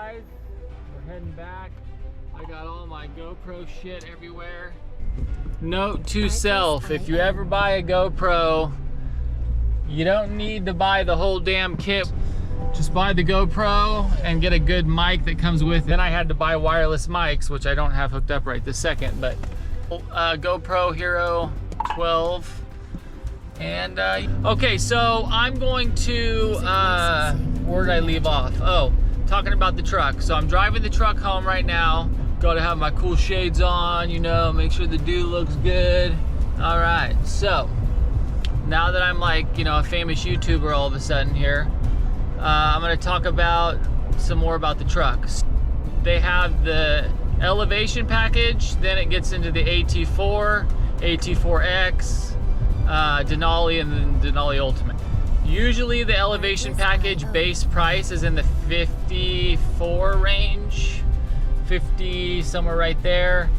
guys, we're heading back. I got all my GoPro shit everywhere. Note to self, if you ever buy a GoPro, you don't need to buy the whole damn kit. Just buy the GoPro and get a good mic that comes with it. Then I had to buy wireless mics, which I don't have hooked up right this second, but GoPro Hero 12. And okay, so I'm going to, where did I leave off? Oh, talking about the truck. So I'm driving the truck home right now. Gotta have my cool shades on, you know, make sure the dude looks good. All right, so now that I'm like, you know, a famous YouTuber all of a sudden here, I'm gonna talk about some more about the trucks. They have the elevation package, then it gets into the AT4, AT4X, Denali, and then Denali Ultimate. Usually the elevation package base price is in the 54 range, 50, somewhere right there.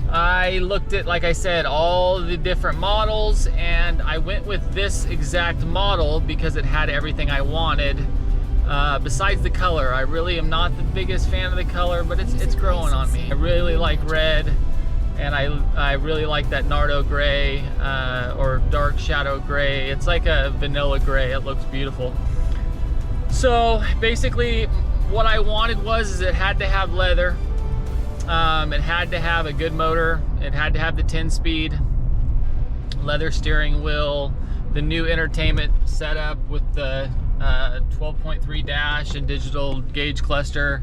I looked at, like I said, all the different models, and I went with this exact model because it had everything I wanted. Besides the color, I really am not the biggest fan of the color, but it's growing on me. I really like red, and I really like that Nardo gray, or dark shadow gray. It's like a vanilla gray. It looks beautiful. So basically what I wanted was it had to have leather. It had to have a good motor. It had to have the 10-speed, leather steering wheel, the new entertainment setup with the 12.3 dash and digital gauge cluster,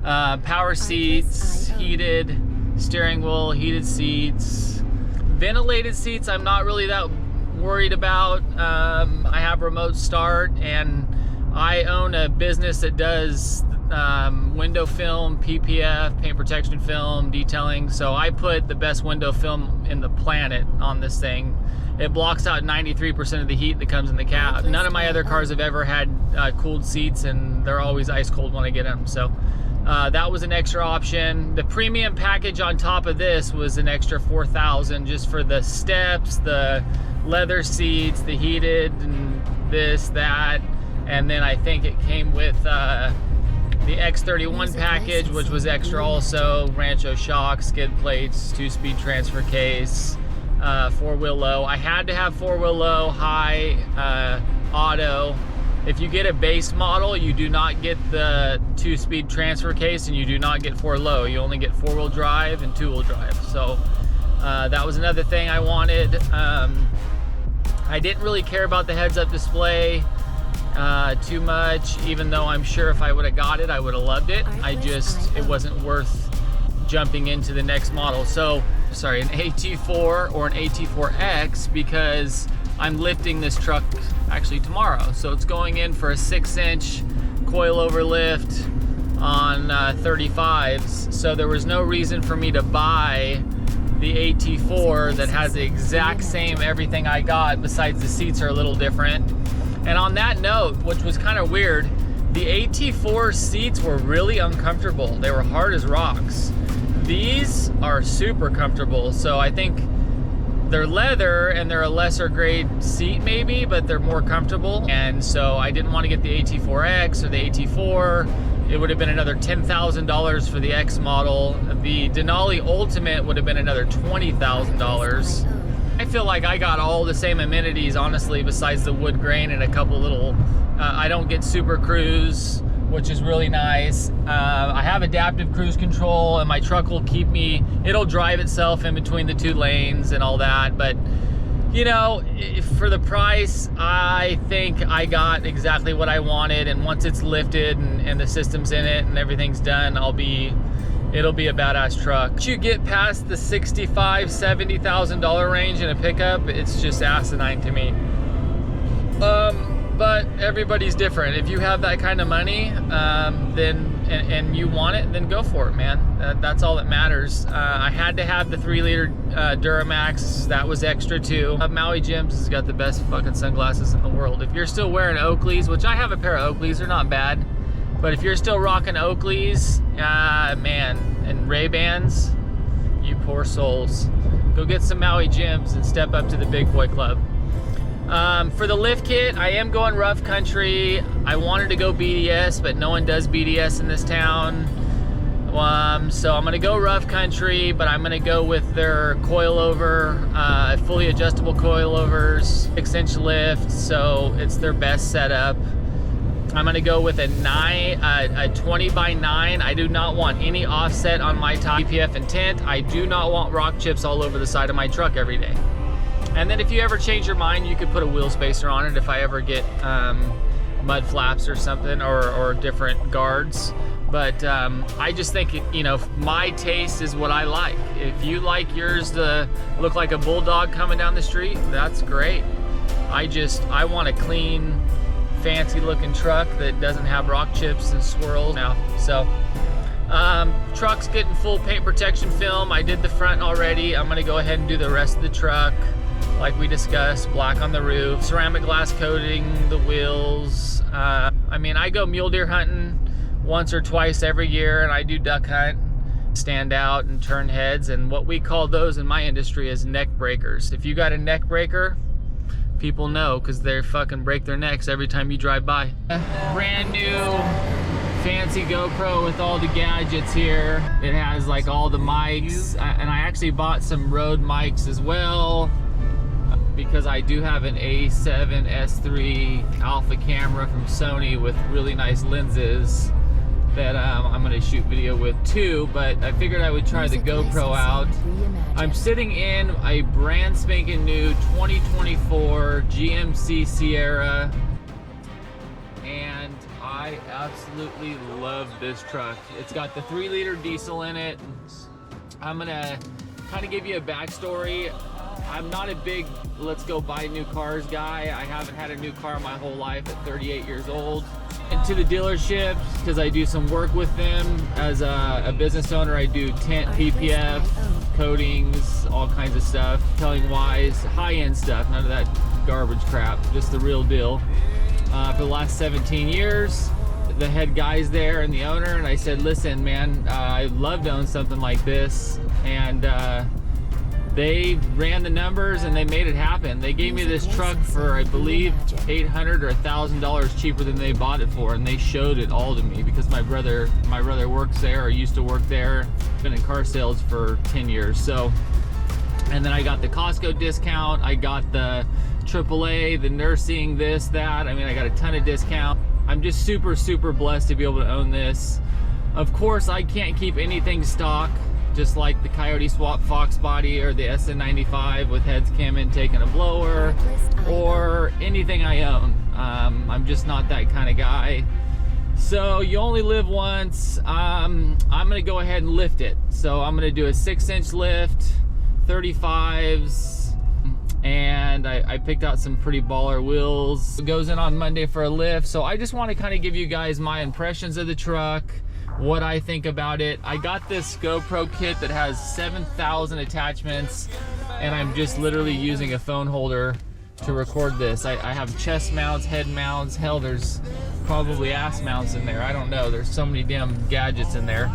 power seats, heated steering wheel, heated seats, ventilated seats. I'm not really that worried about. I have remote start, and I own a business that does window film, PPF, paint protection film, detailing. So I put the best window film in the planet on this thing. It blocks out 93% of the heat that comes in the cab. None of my other cars have ever had cooled seats, and they're always ice cold when I get them. So that was an extra option. The premium package on top of this was an extra $4,000 just for the steps, the leather seats, the heated, and this, that. And then I think it came with the X31 package, which was extra also. Rancho shocks, skid plates, 2-speed transfer case, 4-wheel low. I had to have 4-wheel low, high, auto. If you get a base model, you do not get the 2-speed transfer case, and you do not get 4 low. You only get 4-wheel drive and 2-wheel drive. So that was another thing I wanted. I didn't really care about the heads-up display too much, even though I'm sure if I would have got it, I would have loved it. It wasn't worth jumping into the next model. So, sorry, an AT4 or an AT4X, because I'm lifting this truck actually tomorrow. So it's going in for a 6-inch coilover lift on 35s. So there was no reason for me to buy the AT4 that has the exact same everything I got, besides the seats are a little different. And on that note, which was kind of weird, the AT4 seats were really uncomfortable. They were hard as rocks. These are super comfortable. So I think they're leather and they're a lesser grade seat maybe, but they're more comfortable. And so I didn't want to get the AT4X or the AT4. It would have been another $10,000 for the X model. The Denali Ultimate would have been another $20,000. I feel like I got all the same amenities, honestly, besides the wood grain and a couple little, I don't get Super Cruise, which is really nice. I have adaptive cruise control, and my truck will keep me, it'll drive itself in between the 2 lanes and all that. But, you know, for the price, I think I got exactly what I wanted. And once it's lifted and the system's in it and everything's done, it'll be a badass truck. Once you get past the $65,000, $70,000 range in a pickup, it's just asinine to me. But everybody's different. If you have that kind of money, then and you want it, then go for it, man. That's all that matters. I had to have the 3-liter Duramax. That was extra too. Maui Jim's has got the best fucking sunglasses in the world. If you're still wearing Oakleys, which I have a pair of Oakleys, they're not bad. But if you're still rocking Oakleys, man, and Ray-Bans, you poor souls. Go get some Maui Jims and step up to the big boy club. For the lift kit, I am going rough country. I wanted to go BDS, but no one does BDS in this town. So I'm gonna go rough country, but I'm gonna go with their coilover, fully adjustable coilovers, 6-inch lift, so it's their best setup. I'm gonna go with a 20 by 9. I do not want any offset on my top DPF and tint. I do not want rock chips all over the side of my truck every day. And then if you ever change your mind, you could put a wheel spacer on it if I ever get mud flaps or something, or different guards. But I just think, you know, my taste is what I like. If you like yours to look like a bulldog coming down the street, that's great. I want a clean, fancy looking truck that doesn't have rock chips and swirls now. So truck's getting full paint protection film. I did the front already. I'm gonna go ahead and do the rest of the truck like we discussed. Black on the roof, ceramic glass coating the wheels. I mean, I go mule deer hunting once or twice every year, and I do duck hunt, stand out and turn heads, and what we call those in my industry is neck breakers. If you got a neck breaker, people know, because they fucking break their necks every time you drive by. Brand new fancy GoPro with all the gadgets here. It has like all the mics, and I actually bought some Rode mics as well, because I do have an A7S3 alpha camera from Sony with really nice lenses that I'm gonna shoot video with too, but I figured I would try the GoPro out. I'm sitting in a brand spanking new 2024 GMC Sierra, and I absolutely love this truck. It's got the 3-liter diesel in it. I'm gonna kind of give you a backstory. I'm not a big let's go buy new cars guy. I haven't had a new car my whole life at 38 years old. Into the dealerships because I do some work with them as a business owner. I do tint, PPF, coatings, all kinds of stuff, detailing wise, high-end stuff, none of that garbage crap, just the real deal. For the last 17 years, the head guy's there and the owner, and I said, listen man, I'd love to own something like this, and they ran the numbers and they made it happen. They gave me this truck for, I believe, $800 or $1,000 cheaper than they bought it for, and they showed it all to me because my brother works there, or used to work there. Been in car sales for 10 years. So, and then I got the Costco discount. I got the AAA, the nursing, this, that. I mean, I got a ton of discount. I'm just super, super blessed to be able to own this. Of course, I can't keep anything stock, just like the Coyote Swap Fox body or the SN95 with heads cam intake and a blower, or anything I own. I'm just not that kind of guy. So you only live once. I'm gonna go ahead and lift it. So I'm gonna do a 6-inch lift, 35s, and I picked out some pretty baller wheels. It goes in on Monday for a lift. So I just want to kind of give you guys my impressions of the truck, what I think about it. I got this GoPro kit that has 7,000 attachments, and I'm just literally using a phone holder to record this. I have chest mounts, head mounts, hell, there's probably ass mounts in there. I don't know, there's so many damn gadgets in there.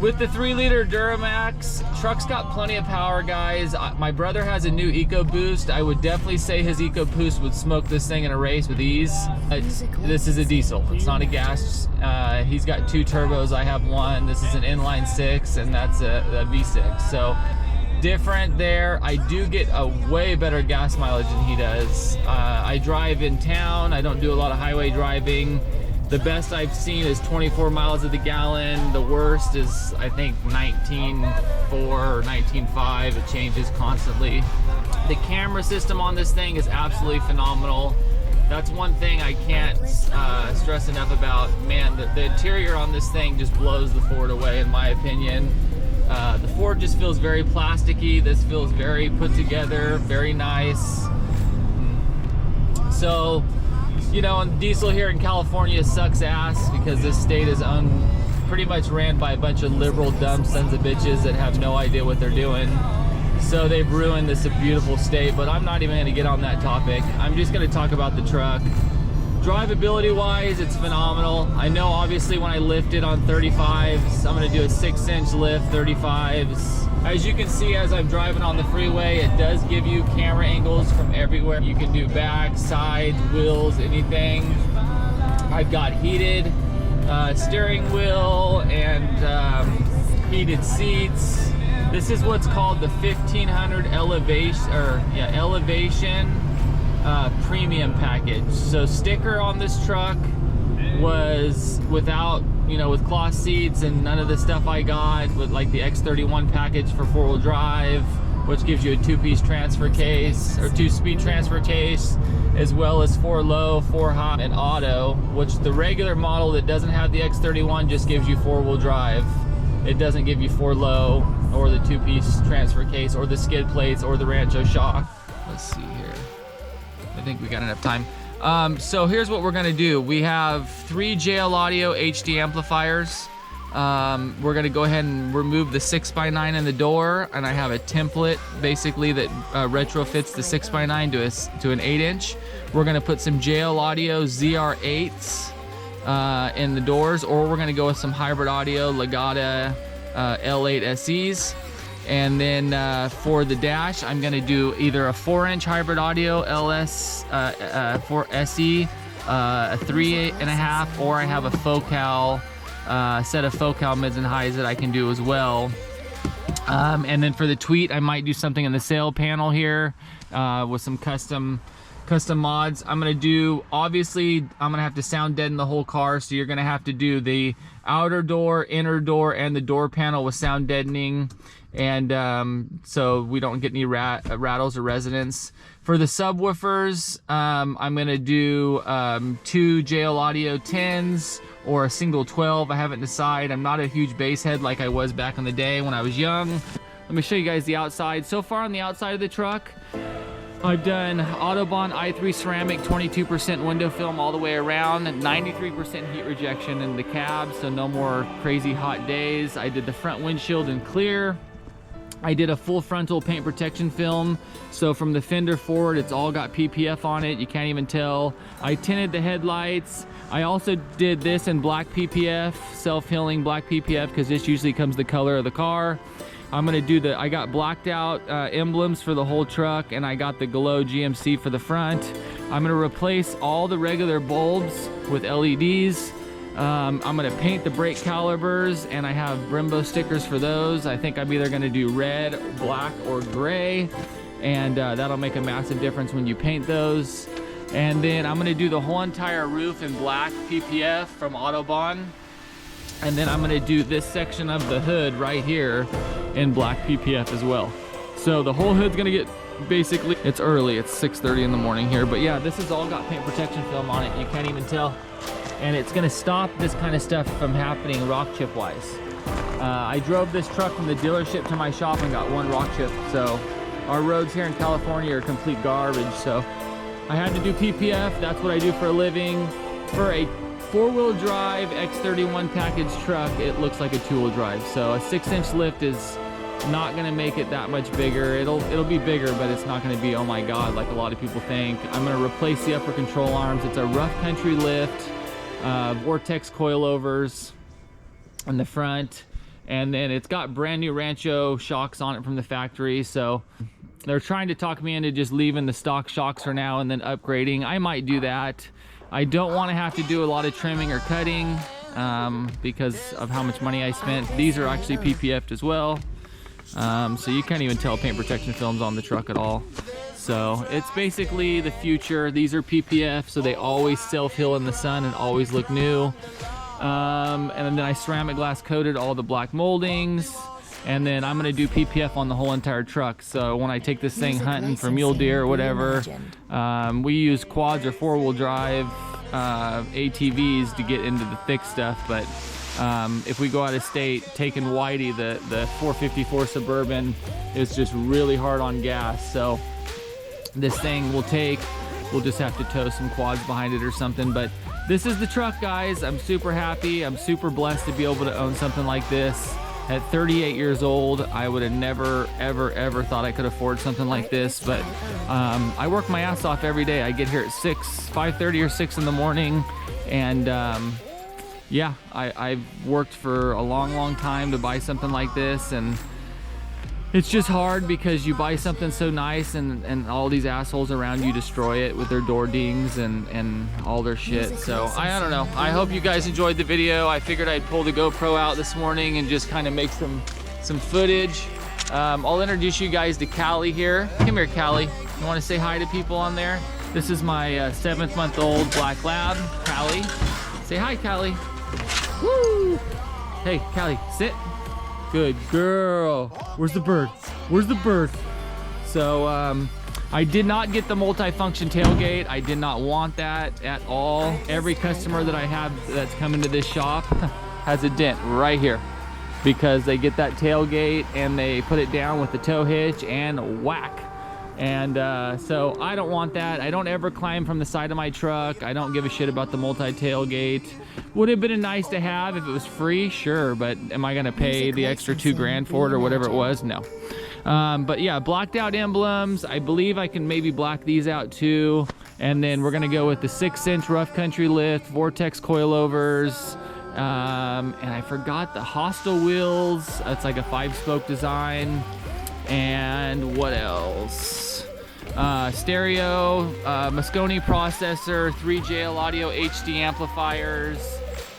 With the 3-liter Duramax, truck's got plenty of power, guys. My brother has a new EcoBoost. I would definitely say his EcoBoost would smoke this thing in a race with ease. This is a diesel, it's not a gas. He's got 2 turbos, I have 1. This is an inline 6, and that's a V6. So different there. I do get a way better gas mileage than he does. I drive in town, I don't do a lot of highway driving. The best I've seen is 24 miles of the gallon. The worst is, I think, 19.4 or 19.5. It changes constantly. The camera system on this thing is absolutely phenomenal. That's one thing I can't stress enough about. Man, the interior on this thing just blows the Ford away, in my opinion. The Ford just feels very plasticky. This feels very put together, very nice. So, you know, and diesel here in California sucks ass because this state is pretty much ran by a bunch of liberal dumb sons of bitches that have no idea what they're doing. So they've ruined this beautiful state, but I'm not even gonna get on that topic. I'm just gonna talk about the truck. Drivability wise, it's phenomenal. I know obviously when I lift it on 35s, I'm gonna do a 6-inch lift, 35s. As you can see, as I'm driving on the freeway, it does give you camera angles from everywhere. You can do back, side, wheels, anything. I've got heated steering wheel and heated seats. This is what's called the 1500 elevation premium package. So sticker on this truck was without, you know, with cloth seats and none of the stuff I got with like the X31 package for 4-wheel drive, which gives you a 2-piece transfer case or 2-speed transfer case, as well as 4 low, 4 high, and auto, which the regular model that doesn't have the X31 just gives you 4-wheel drive. It doesn't give you 4 low or the 2-piece transfer case or the skid plates or the Rancho shock. Let's see here. I think we got enough time. So here's what we're gonna do. We have 3 JL Audio HD amplifiers. We're gonna go ahead and remove the 6x9 in the door, and I have a template basically that retrofits the 6x9 to an 8-inch. We're gonna put some JL Audio ZR8s in the doors, or we're gonna go with some hybrid audio Legato L8 SEs. And then for the dash, I'm gonna do either a 4-inch hybrid audio LS 4 SE, a 3.5, or I have a Focal set of Focal mids and highs that I can do as well. And then for the tweet, I might do something in the sail panel here with some custom mods. I'm gonna do, obviously, I'm gonna have to sound deaden the whole car, so you're gonna have to do the outer door, inner door, and the door panel with sound deadening, and so we don't get any rattles or resonance. For the subwoofers, I'm gonna do 2 JL Audio 10s or a single 12. I haven't decided. I'm not a huge bass head like I was back in the day when I was young. Let me show you guys the outside. So far on the outside of the truck, I've done Autobahn I3 ceramic 22% window film all the way around, 93% heat rejection in the cab, so no more crazy hot days. I did the front windshield in clear. I did a full frontal paint protection film, so from the fender forward, it's all got PPF on it. You can't even tell. I tinted the headlights. I also did this in black PPF, self-healing black PPF, because this usually comes the color of the car. I'm gonna do I got blacked out emblems for the whole truck, and I got the glow GMC for the front. I'm gonna replace all the regular bulbs with LEDs. I'm gonna paint the brake calipers, and I have Brembo stickers for those. I think I'm either gonna do red, black, or gray, and that'll make a massive difference when you paint those. And then I'm gonna do the whole entire roof in black PPF from Autobahn. And then I'm gonna do this section of the hood right here in black PPF as well. So the whole hood's gonna get, basically, it's early, it's 6:30 in the morning here, but yeah, this has all got paint protection film on it. You can't even tell. And it's gonna stop this kind of stuff from happening rock chip wise. I drove this truck from the dealership to my shop and got 1 rock chip. So our roads here in California are complete garbage. So I had to do PPF, that's what I do for a living. For a 4-wheel drive X31 package truck, it looks like a 2-wheel drive. So a 6-inch lift is not gonna make it that much bigger. It'll be bigger, but it's not gonna be, oh my God, like a lot of people think. I'm gonna replace the upper control arms. It's a Ruff Country lift, Vortex coilovers in the front, and then it's got brand new Rancho shocks on it from the factory. So they're trying to talk me into just leaving the stock shocks for now and then upgrading. I might do that. I don't want to have to do a lot of trimming or cutting because of how much money I spent. These are actually PPF'd as well. So you can't even tell paint protection film's on the truck at all. So it's basically the future. These are PPF, so they always self-heal in the sun and always look new. And then I ceramic glass coated all the black moldings. And then I'm gonna do PPF on the whole entire truck. So when I take this thing hunting for mule deer or whatever, we use quads or 4-wheel drive ATVs to get into the thick stuff. But if we go out of state, taking Whitey, the 454 Suburban is just really hard on gas. So this thing we'll just have to tow some quads behind it or something. But this is the truck, guys. I'm super happy. I'm super blessed to be able to own something like this. At 38 years old, I would have never, ever thought I could afford something like this, but I work my ass off every day. I get here at 5:30 or 6 in the morning, and yeah, I've worked for a long time to buy something like this, and it's just hard because you buy something so nice and all these assholes around you destroy it with their door dings and all their shit. So I don't know. I hope you guys enjoyed the video. I figured I'd pull the GoPro out this morning and just kind of make some footage. I'll introduce you guys to Callie here. Come here, Callie. You want to say hi to people on there? This is my 7-month-old black lab, Callie. Say hi, Callie. Woo! Hey, Callie, sit. Good girl. Where's the bird? Where's the bird? So I did not get the multi-function tailgate. I did not want that at all. Every customer that I have that's coming to this shop has a dent right here because they get that tailgate and they put it down with the tow hitch and whack. And so I don't want that. I don't ever climb from the side of my truck. I don't give a shit about the multi-tailgate. Would have been nice to have if it was free, sure, but am I gonna pay the extra $2 grand for it or whatever it was? No. But yeah, blacked out emblems. I believe I can maybe black these out too. And then we're gonna go with the 6-inch Rough Country lift, Vortex coilovers, and I forgot the Hostal wheels. It's like a 5-spoke design. And what else? Stereo, Mosconi processor, 3JL audio HD amplifiers,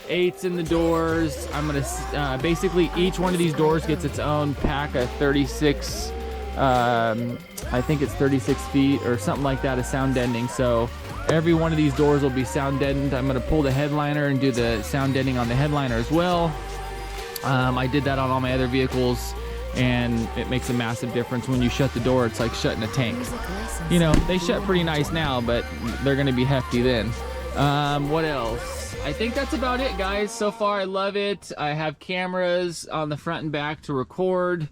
8s in the doors. I'm gonna basically each one of these doors gets its own pack of 36 I think it's 36 feet or something like that of sound deadening. So every one of these doors will be sound deadened. I'm gonna pull the headliner and do the sound deadening on the headliner as well. I did that on all my other vehicles, and it makes a massive difference. When you shut the door, it's like shutting a tank. You know, they shut pretty nice now, but they're gonna be hefty then. What else? I think that's about it, guys. So far, I love it. I have cameras on the front and back to record.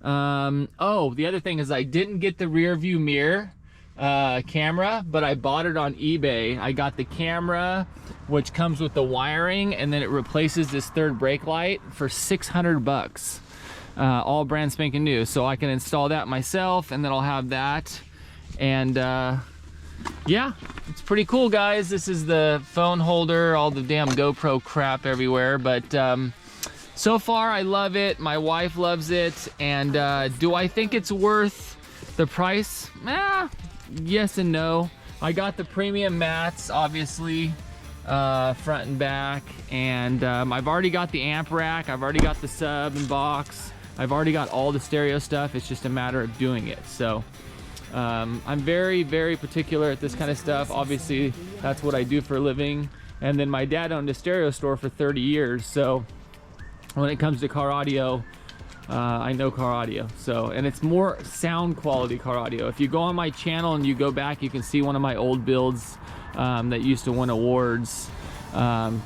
Oh, the other thing is I didn't get the rear view mirror camera, but I bought it on eBay. I got the camera, which comes with the wiring, and then it replaces this third brake light for 600 bucks. All brand spanking new. So I can install that myself, and then I'll have that. And yeah, it's pretty cool, guys. This is the phone holder, all the damn GoPro crap everywhere, but so far I love it. My wife loves it. And do I think it's worth the price? Yes and no. I got the premium mats, obviously, front and back, and I've already got the amp rack. I've already got the sub and box. I've already got all the stereo stuff. It's just a matter of doing it. So I'm very particular at this kind of stuff. Obviously, that's what I do for a living. And then my dad owned a stereo store for 30 years. So when it comes to car audio, I know car audio. So, and it's more sound quality car audio. If you go on my channel and you go back, you can see one of my old builds that used to win awards.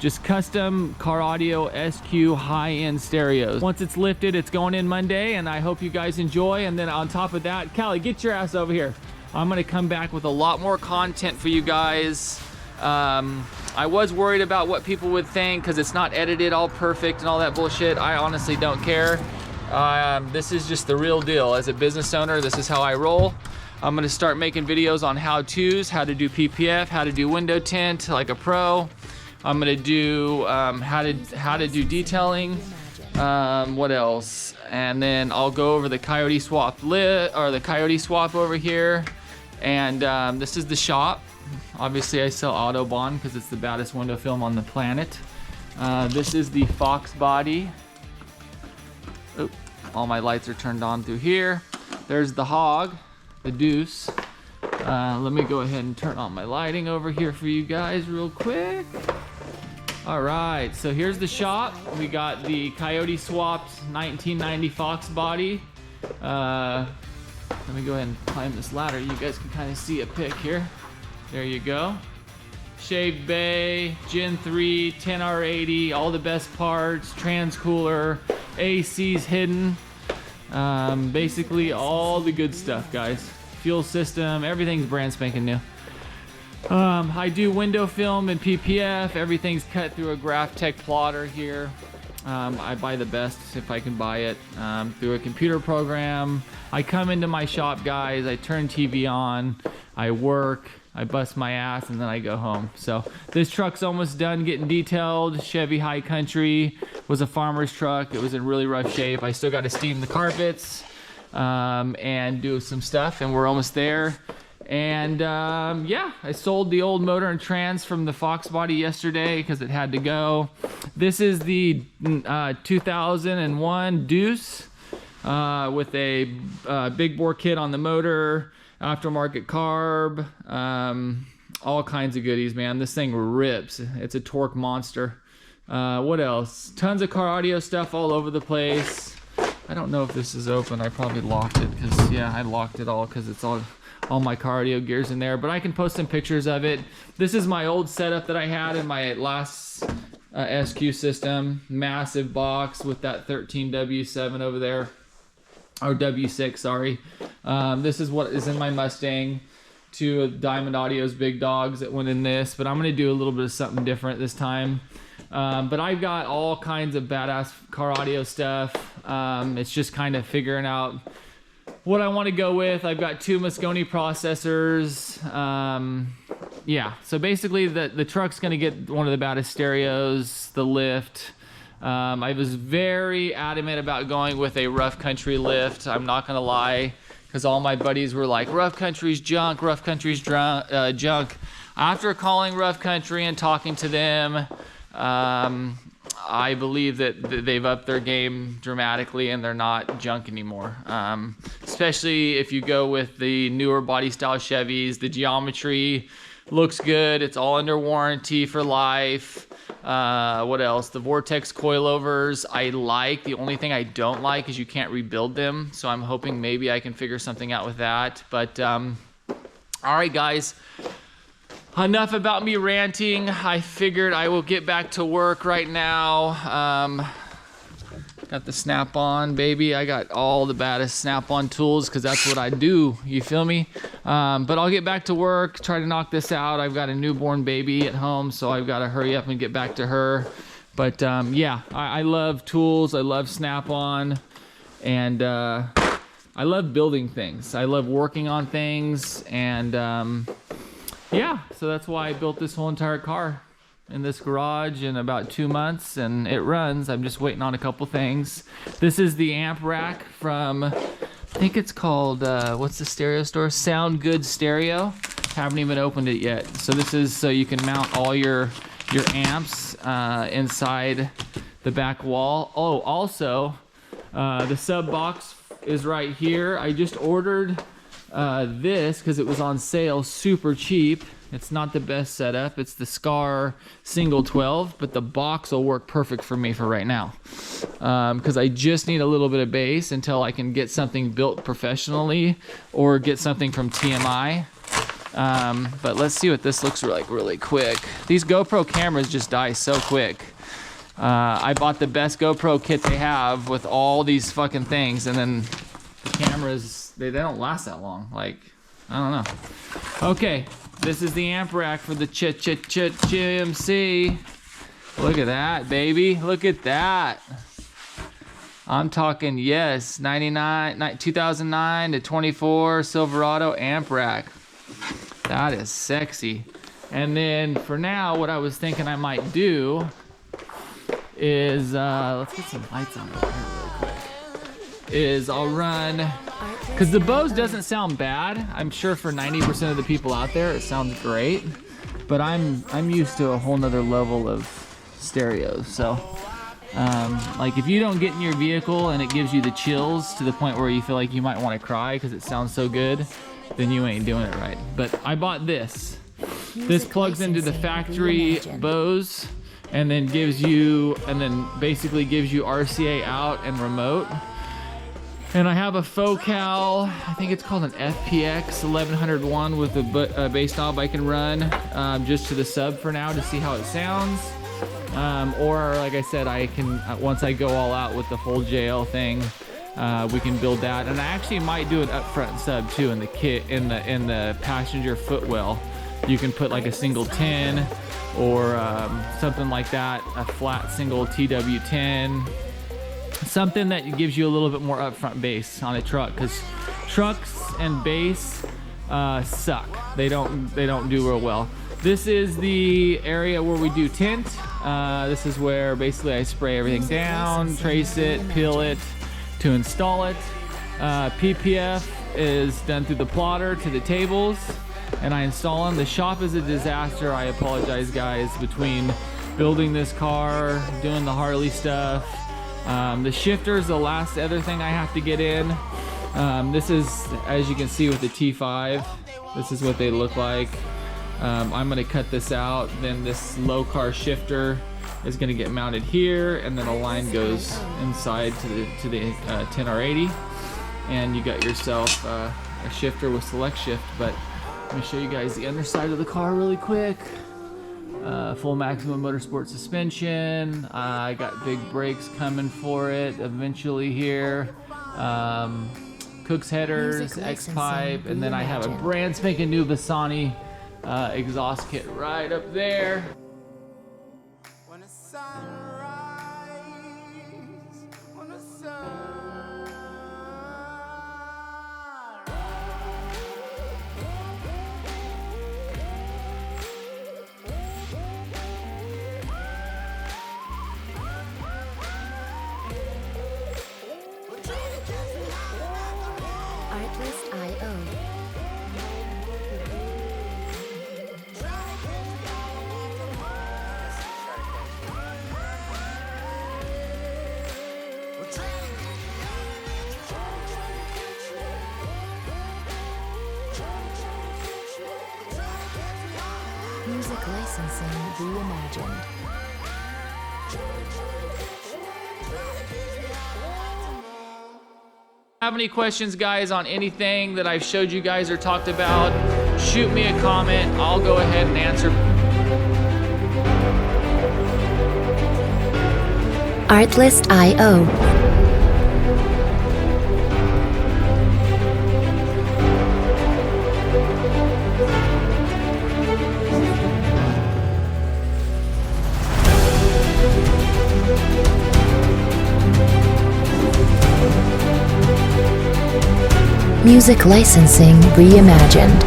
Just custom car audio SQ high-end stereos. Once it's lifted, it's going in Monday, and I hope you guys enjoy. And then on top of that, Callie, get your ass over here. I'm gonna come back with a lot more content for you guys. I was worried about what people would think because it's not edited all perfect and all that bullshit. I honestly don't care. This is just the real deal. As a business owner, this is how I roll. I'm gonna start making videos on how-tos, how to do PPF, how to do window tint like a pro. I'm gonna do how to do detailing. What else? And then I'll go over the Coyote swap the Coyote swap over here. And this is the shop. Obviously, I sell Autobahn because it's the baddest window film on the planet. This is the Fox body. Oop, all my lights are turned on through here. There's the Hog, the Deuce. Let me go ahead and turn on my lighting over here for you guys real quick. All right, so here's the shop. We got the Coyote swapped 1990 Fox body. Let me go ahead and climb this ladder. You guys can kind of see a pic here. There you go. Shaved bay, Gen 3, 10R80, all the best parts, trans cooler, AC's hidden. Basically all the good stuff, guys. Fuel system, everything's brand spanking new. I do window film and PPF. Everything's cut through a Graphtec plotter here. I buy the best if I can buy it through a computer program. I come into my shop, guys, I turn TV on, I work, I bust my ass, and then I go home. So this truck's almost done getting detailed. Chevy High Country was a farmer's truck. It was in really rough shape. I still got to steam the carpets and do some stuff, and we're almost there. And yeah, I sold the old motor and trans from the Fox body yesterday because it had to go. This is the 2001 Deuce with a big bore kit on the motor, aftermarket carb, all kinds of goodies, man. This thing rips. It's a torque monster. What else? Tons of car audio stuff all over the place. I don't know if this is open. I probably locked it because, yeah, I locked it all because it's all my cardio gears in there, but I can post some pictures of it. This is my old setup that I had in my last SQ system. Massive box with that 13W7 over there, or W6, sorry. This is what is in my Mustang. 2 Diamond Audio's big dogs that went in this, but I'm gonna do a little bit of something different this time. But I've got all kinds of badass car audio stuff. It's just kind of figuring out what I want to go with. I've got 2 Mosconi processors. Yeah, so basically the truck's gonna get one of the baddest stereos, the lift. I was very adamant about going with a Ruff Country lift. I'm not gonna lie, because all my buddies were like, Ruff Country's junk, Ruff Country's junk. After calling Ruff Country and talking to them, I believe that they've upped their game dramatically and they're not junk anymore. Especially if you go with the newer body style Chevys. The geometry looks good. It's all under warranty for life. What else? The Vortex coilovers I like. The only thing I don't like is you can't rebuild them. So I'm hoping maybe I can figure something out with that. But all right, guys. Enough about me ranting. I figured I will get back to work right now. Got the Snap-on, baby. I got all the baddest Snap-on tools because that's what I do. You feel me? But I'll get back to work, try to knock this out. I've got a newborn baby at home, so I've got to hurry up and get back to her. But yeah, I love tools. I love Snap-on. And I love building things. I love working on things. And yeah, so that's why I built this whole entire car in this garage in about 2 months, and it runs. I'm just waiting on a couple things. This is the amp rack from, I think it's called, what's the stereo store? Sound Good Stereo. Haven't even opened it yet. So this is so you can mount all your amps inside the back wall. Oh, also, the sub box is right here. I just ordered this because it was on sale super cheap. It's not the best setup. It's the Scar single 12, but the box will work perfect for me for right now because I just need a little bit of bass until I can get something built professionally or get something from TMI. But let's see what this looks like really quick. These GoPro cameras just die so quick. I bought the best GoPro kit they have with all these fucking things, and then the cameras, they don't last that long. Like, I don't know. Okay, this is the amp rack for the GMC. Look at that, baby. Look at that. I'm talking, yes, 2009 to 24 Silverado amp rack. That is sexy. And then for now, what I was thinking I might do is, let's get some lights on here really quick, is I'll run, because the Bose doesn't sound bad. I'm sure for 90% of the people out there, it sounds great. But I'm used to a whole nother level of stereos. So, like if you don't get in your vehicle and it gives you the chills to the point where you feel like you might want to cry because it sounds so good, then you ain't doing it right. But I bought this. This plugs into the factory Bose and then basically gives you RCA out and remote. And I have a Focal, I think it's called an FPX 1101 with a bass knob I can run just to the sub for now to see how it sounds. Or like I said, I can, once I go all out with the full JL thing, we can build that. And I actually might do an upfront sub too in the kit, in the passenger footwell. You can put like a single 10 or something like that, a flat single TW10, something that gives you a little bit more upfront bass on a truck, because trucks and bass suck. They don't do real well. This is the area where we do tint. This is where basically I spray everything down, trace it, peel it to install it. PPF is done through the plotter to the tables, and I install them. The shop is a disaster. I apologize, guys, between building this car, doing the Harley stuff. The shifter is the last other thing I have to get in. This is, as you can see with the T5, this is what they look like. I'm gonna cut this out, then this low car shifter is gonna get mounted here, and then a line goes inside to the 10R80, and you got yourself a shifter with select shift. But let me show you guys the underside of the car really quick. Full maximum motorsport suspension. I got big brakes coming for it eventually here. Cook's headers, X-pipe, and then I have a brand spanking new Mosconi exhaust kit right up there. When the sun rises, when the sun... Artlist.io. Music licensing reimagined. Have any questions, guys, on anything that I've showed you guys or talked about, shoot me a comment. I'll go ahead and answer. Artlist.io. Music licensing reimagined.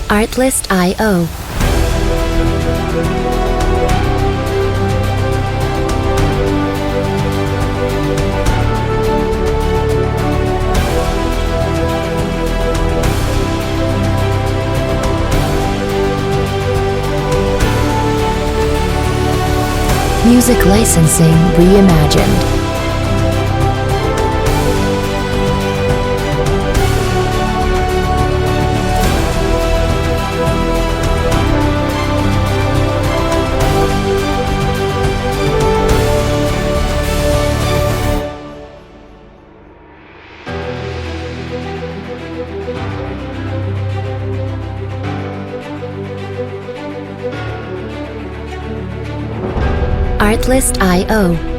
Artlist.io. Music licensing reimagined. Artlist.io.